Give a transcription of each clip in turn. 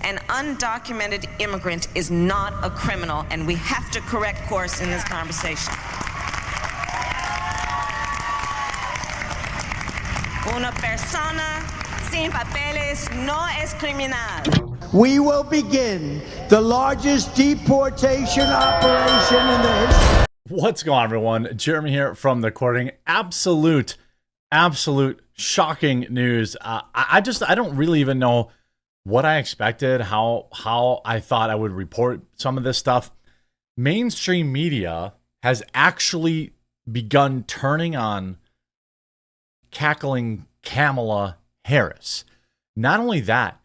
An undocumented immigrant is not a criminal, and we have to correct course in this conversation. Una persona sin papeles no es criminal. We will begin the largest deportation operation in the history. What's going on, everyone? Jeremy here from the Courting. Absolute shocking news. I don't really even know what I expected, how I thought I would report some of this stuff. Mainstream media has actually begun turning on cackling Kamala Harris. Not only that,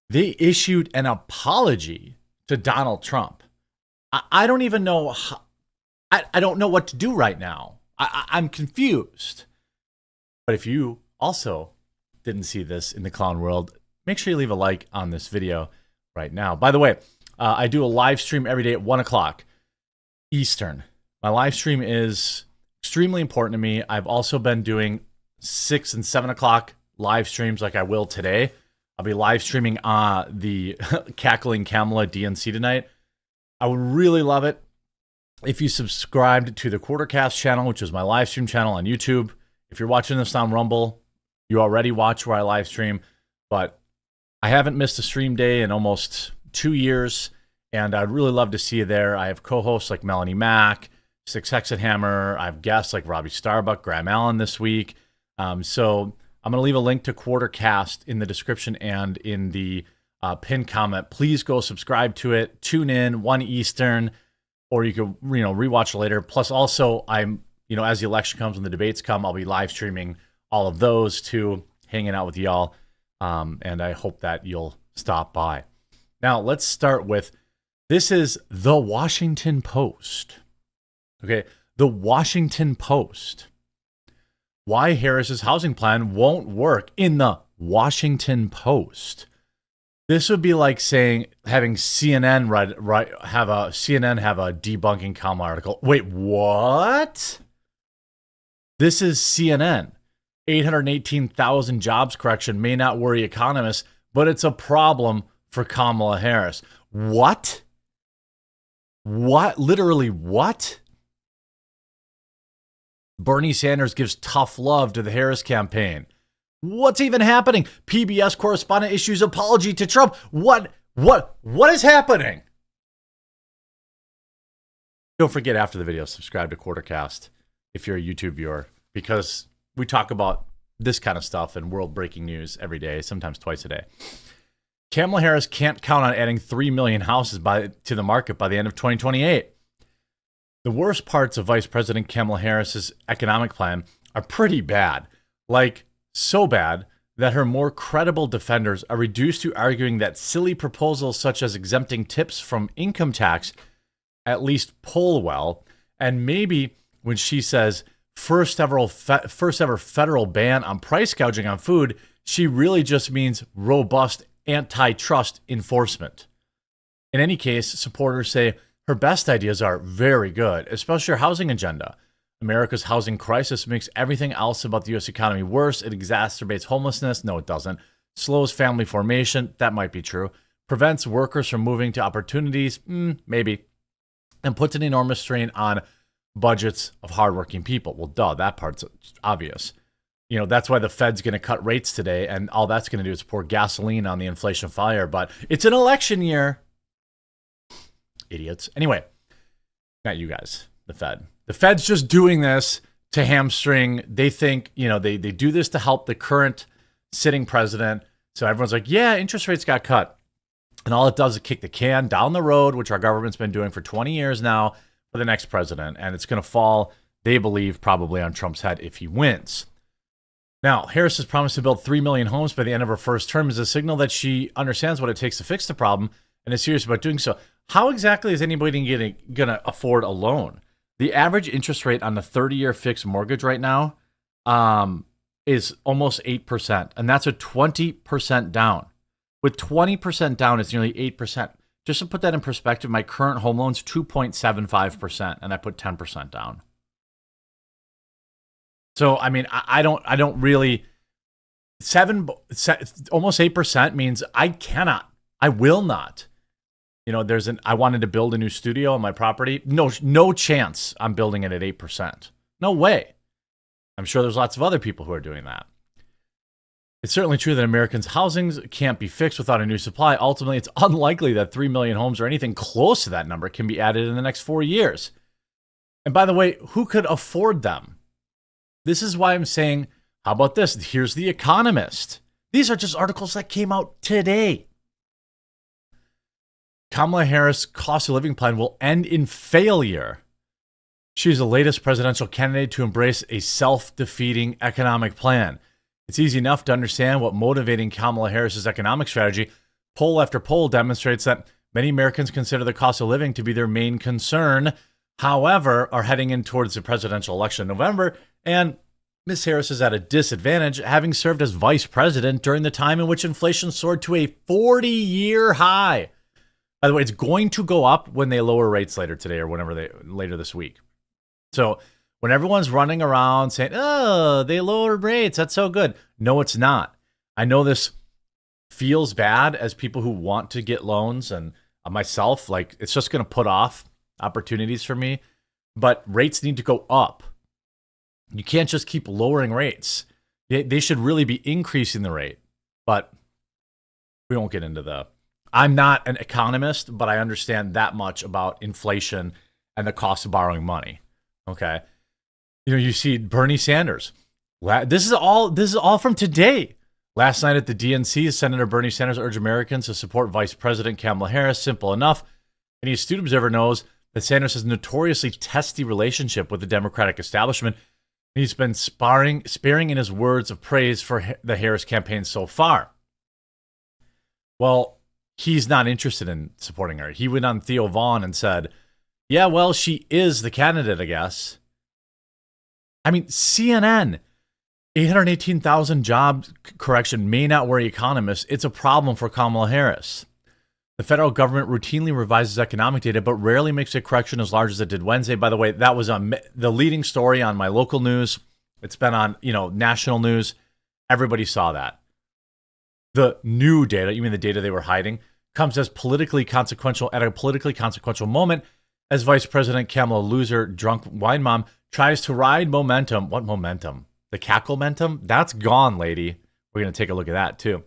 they issued an apology to Donald Trump. I don't even know how, I don't know what to do right now. I'm confused. But if you also didn't see this in the clown world, make sure you leave a like on this video right now. By the way, I do a live stream every day at 1 o'clock Eastern. My live stream is extremely important to me. I've also been doing 6 and 7 o'clock live streams like I will today. I'll be live streaming the Cackling Kamala DNC tonight. I would really love it if you subscribed to the Quartercast channel, which is my live stream channel on YouTube. If you're watching this on Rumble, you already watch where I live stream, but I haven't missed a stream day in almost 2 years, and I'd really love to see you there. I have co-hosts like Melanie Mack, Six Hexit Hammer. I have guests like Robbie Starbuck, Graham Allen this week. So I'm going to leave a link to Quartercast in the description and in the pinned comment. Please go subscribe to it. Tune in 1 Eastern, or you can rewatch it later. Plus, also, I'm as the election comes and the debates come, I'll be live streaming all of those too, hanging out with y'all. And I hope that you'll stop by. Now, let's start with, this is the Washington Post. Okay, the Washington Post. Why Harris's housing plan won't work in the Washington Post. This would be like saying, having CNN have a debunking Kamala article. Wait, what? This is CNN. 818,000 jobs correction may not worry economists, but it's a problem for Kamala Harris. What? What? Literally, what? Bernie Sanders gives tough love to the Harris campaign. What's even happening? PBS correspondent issues apology to Trump. What is happening? Don't forget, after the video, subscribe to Quartercast if you're a YouTube viewer, because we talk about this kind of stuff and world-breaking news every day, sometimes twice a day. Kamala Harris can't count on adding 3 million houses to the market by the end of 2028. The worst parts of Vice President Kamala Harris's economic plan are pretty bad. Like, so bad that her more credible defenders are reduced to arguing that silly proposals such as exempting tips from income tax at least poll well, and maybe when she says first ever federal ban on price gouging on food, she really just means robust antitrust enforcement. In any case, supporters say her best ideas are very good, especially her housing agenda. America's housing crisis makes everything else about the U.S. economy worse. It exacerbates homelessness. No, it doesn't. Slows family formation. That might be true. Prevents workers from moving to opportunities. Maybe. And puts an enormous strain on budgets of hardworking people. Well, duh, that part's obvious. That's why the Fed's going to cut rates today, and all that's going to do is pour gasoline on the inflation fire. But it's an election year. Idiots. Anyway, not you guys, the Fed. The Fed's just doing this to hamstring. They think, they do this to help the current sitting president. So everyone's like, yeah, interest rates got cut. And all it does is kick the can down the road, which our government's been doing for 20 years now, for the next president. And it's going to fall, they believe, probably on Trump's head if he wins. Now, Harris has promised to build 3 million homes by the end of her first term as a signal that she understands what it takes to fix the problem and is serious about doing so. How exactly is anybody going to afford a loan? The average interest rate on the 30-year fixed mortgage right now is almost 8%, and that's a 20% down. With 20% down, it's nearly 8%. Just to put that in perspective, my current home loan's 2.75%, and I put 10% down. So, I mean, I don't really, almost 8% means I cannot I will not. I wanted to build a new studio on my property. No chance I'm building it at 8%. No way. I'm sure there's lots of other people who are doing that. It's certainly true that Americans' housings can't be fixed without a new supply. Ultimately, it's unlikely that 3 million homes or anything close to that number can be added in the next 4 years. And by the way, who could afford them? This is why I'm saying, how about this? Here's The Economist. These are just articles that came out today. Kamala Harris' cost of living plan will end in failure. She's the latest presidential candidate to embrace a self-defeating economic plan. It's easy enough to understand what motivating Kamala Harris's economic strategy. Poll after poll demonstrates that many Americans consider the cost of living to be their main concern. However, are heading in towards the presidential election in November, and Ms. Harris is at a disadvantage, having served as vice president during the time in which inflation soared to a 40-year high. By the way, it's going to go up when they lower rates later today or later this week. So when everyone's running around saying, oh, they lowered rates, that's so good. No, it's not. I know this feels bad as people who want to get loans, and myself, like, it's just going to put off opportunities for me. But rates need to go up. You can't just keep lowering rates. They should really be increasing the rate. But we won't get into I'm not an economist, but I understand that much about inflation and the cost of borrowing money. Okay. You see Bernie Sanders. This is all from today. Last night at the DNC, Senator Bernie Sanders urged Americans to support Vice President Kamala Harris. Simple enough. Any astute observer knows that Sanders has a notoriously testy relationship with the Democratic establishment. He's been sparing in his words of praise for the Harris campaign so far. Well, he's not interested in supporting her. He went on Theo Vaughn and said, yeah, well, she is the candidate, I guess. I mean, CNN, 818,000 job correction may not worry economists. It's a problem for Kamala Harris. The federal government routinely revises economic data, but rarely makes a correction as large as it did Wednesday. By the way, that was the leading story on my local news. It's been on, national news. Everybody saw that. The new data, you mean the data they were hiding, comes as politically consequential at a politically consequential moment as Vice President Kamala loser drunk wine mom tries to ride momentum. What momentum? The cackle momentum? That's gone, lady. We're going to take a look at that too.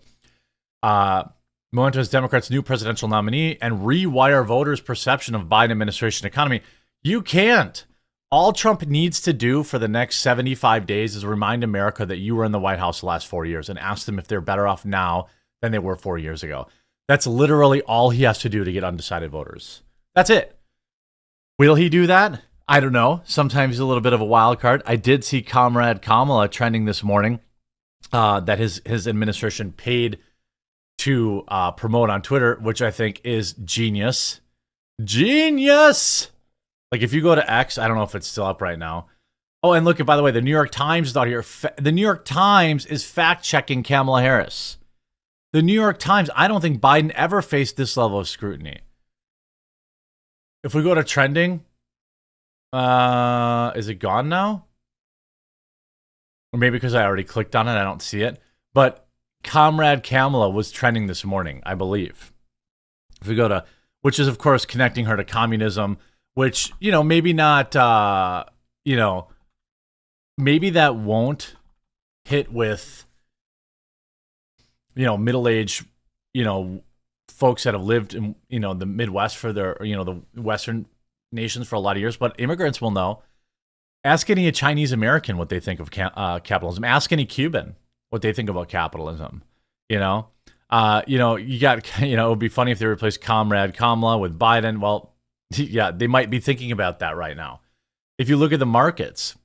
Momentum is Democrats' new presidential nominee and rewire voters' perception of Biden administration economy. You can't. All Trump needs to do for the next 75 days is remind America that you were in the White House the last 4 years and ask them if they're better off now than they were 4 years ago. That's literally all he has to do to get undecided voters. That's it. Will he do that? I don't know. Sometimes he's a little bit of a wild card. I did see Comrade Kamala trending this morning that his administration paid to promote on Twitter, which I think is genius. Genius! Like, if you go to X, I don't know if it's still up right now. Oh, and look, by the way, the New York Times is out here. The New York Times is fact-checking Kamala Harris. The New York Times, I don't think Biden ever faced this level of scrutiny. If we go to trending, is it gone now? Or maybe because I already clicked on it, I don't see it. But Comrade Kamala was trending this morning, I believe. If we go to, which is, of course, connecting her to communism, which, maybe not, maybe that won't hit with, middle-aged, folks that have lived in, the Midwest for their, the Western nations for a lot of years, but immigrants will know. Ask any Chinese American what they think of capitalism. Ask any Cuban what they think about capitalism. You got, it would be funny if they replaced Comrade Kamala with Biden. Well, yeah, they might be thinking about that right now. If you look at the markets,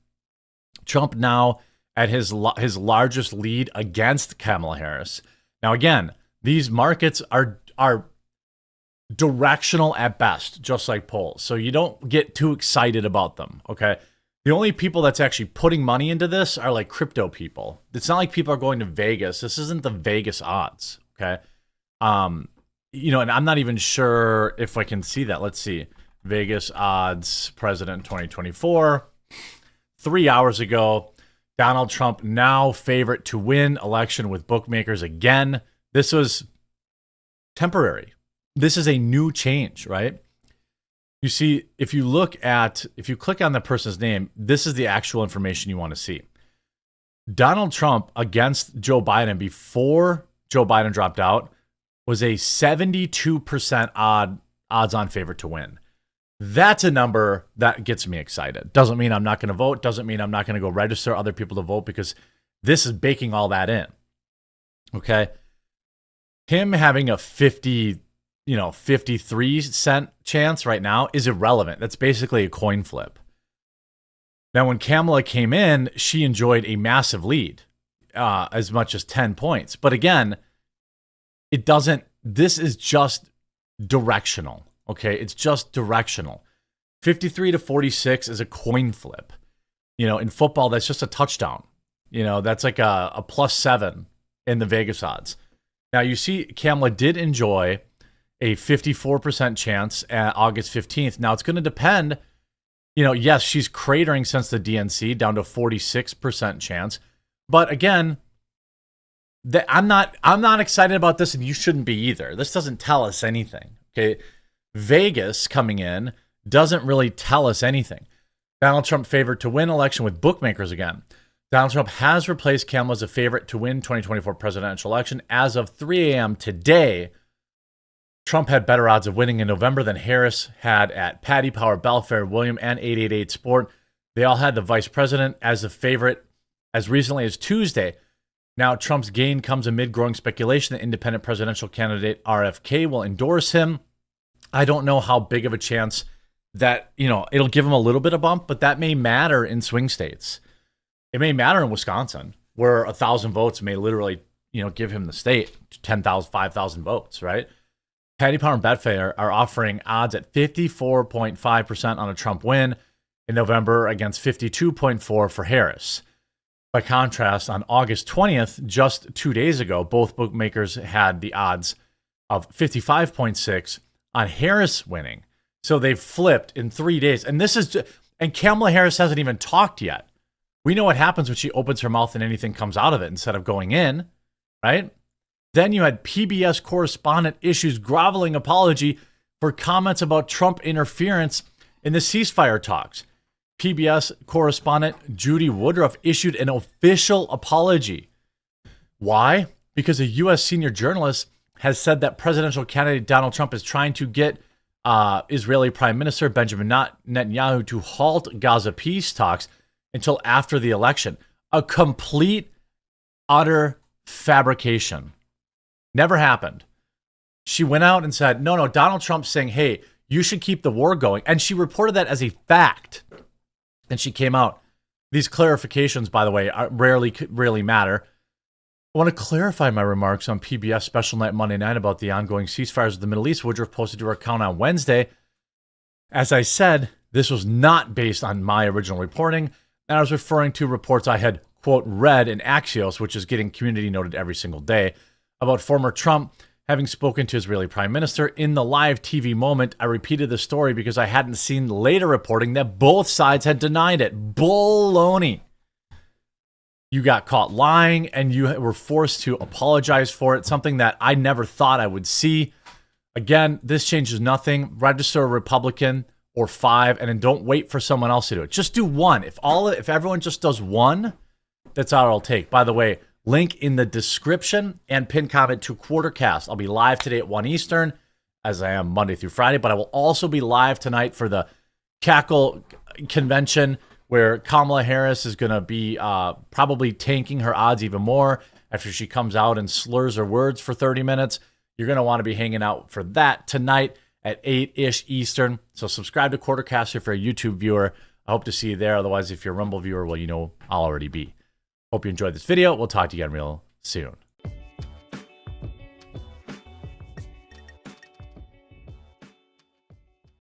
Trump now at his largest lead against Kamala Harris. Now, again, these markets are directional at best, just like polls. So you don't get too excited about them, okay? The only people that's actually putting money into this are like crypto people. It's not like people are going to Vegas. This isn't the Vegas odds, okay? And I'm not even sure if I can see that. Let's see. Vegas odds, President 2024. 3 hours ago, Donald Trump now favorite to win election with bookmakers again. This was temporary. This is a new change, right? You see, if you click on the person's name, this is the actual information you want to see. Donald Trump against Joe Biden before Joe Biden dropped out was a 72% odds-on favorite to win. That's a number that gets me excited. Doesn't mean I'm not going to vote. Doesn't mean I'm not going to go register other people to vote, because this is baking all that in. Okay. Him having a 53% chance right now is irrelevant. That's basically a coin flip. Now, when Kamala came in, she enjoyed a massive lead, as much as 10 points. But again, this is just directional. Okay. It's just directional. 53-46 is a coin flip. In football, that's just a touchdown. That's like a +7 in the Vegas odds. Now, you see, Kamala did enjoy a 54% chance at August 15th. Now, it's going to depend. Yes, she's cratering since the DNC down to 46% chance. But again, I'm not excited about this, and you shouldn't be either. This doesn't tell us anything. Okay. Vegas coming in doesn't really tell us anything. Donald Trump favored to win election with bookmakers again. Donald Trump has replaced Kamala as a favorite to win 2024 presidential election. As of 3 a.m. today, Trump had better odds of winning in November than Harris had at Paddy Power, Belfair, William, and 888 Sport. They all had the vice president as a favorite as recently as Tuesday. Now, Trump's gain comes amid growing speculation that independent presidential candidate RFK will endorse him. I don't know how big of a chance that, it'll give him a little bit of bump, but that may matter in swing states. It may matter in Wisconsin, where 1,000 votes may literally, give him the state, 10,000, 5,000 votes, right? Paddy Power and Betfair are offering odds at 54.5% on a Trump win in November against 52.4% for Harris. By contrast, on August 20th, just 2 days ago, both bookmakers had the odds of 55.6% on Harris winning. So they've flipped in 3 days. And Kamala Harris hasn't even talked yet. We know what happens when she opens her mouth and anything comes out of it instead of going in, right? Then you had PBS correspondent issues groveling apology for comments about Trump interference in the ceasefire talks. PBS correspondent Judy Woodruff issued an official apology. Why? Because a U.S. senior journalist has said that presidential candidate Donald Trump is trying to get Israeli Prime Minister Benjamin Netanyahu to halt Gaza peace talks until after the election. A complete, utter fabrication. Never happened. She went out and said, no, Donald Trump's saying, hey, you should keep the war going. And she reported that as a fact. And she came out. These clarifications, by the way, rarely matter. I want to clarify my remarks on PBS Special Night Monday night about the ongoing ceasefires of the Middle East. Woodruff posted to her account on Wednesday. As I said, this was not based on my original reporting, and I was referring to reports I had, quote, read in Axios, which is getting community noted every single day, about former Trump having spoken to Israeli Prime Minister. In the live TV moment, I repeated the story because I hadn't seen later reporting that both sides had denied it. Baloney. You got caught lying and you were forced to apologize for it, something that I never thought I would see. Again, this changes nothing. Register a Republican or 5, and then don't wait for someone else to do it. Just do one. If everyone just does one, that's all it'll take. By the way, link in the description and pin comment to Quartercast. I'll be live today at 1 Eastern, as I am Monday through Friday, but I will also be live tonight for the Cackle convention, where Kamala Harris is going to be probably tanking her odds even more after she comes out and slurs her words for 30 minutes. You're going to want to be hanging out for that tonight at 8-ish Eastern. So subscribe to Quartercaster if you're a YouTube viewer. I hope to see you there. Otherwise, if you're a Rumble viewer, well, I'll already be. Hope you enjoyed this video. We'll talk to you again real soon.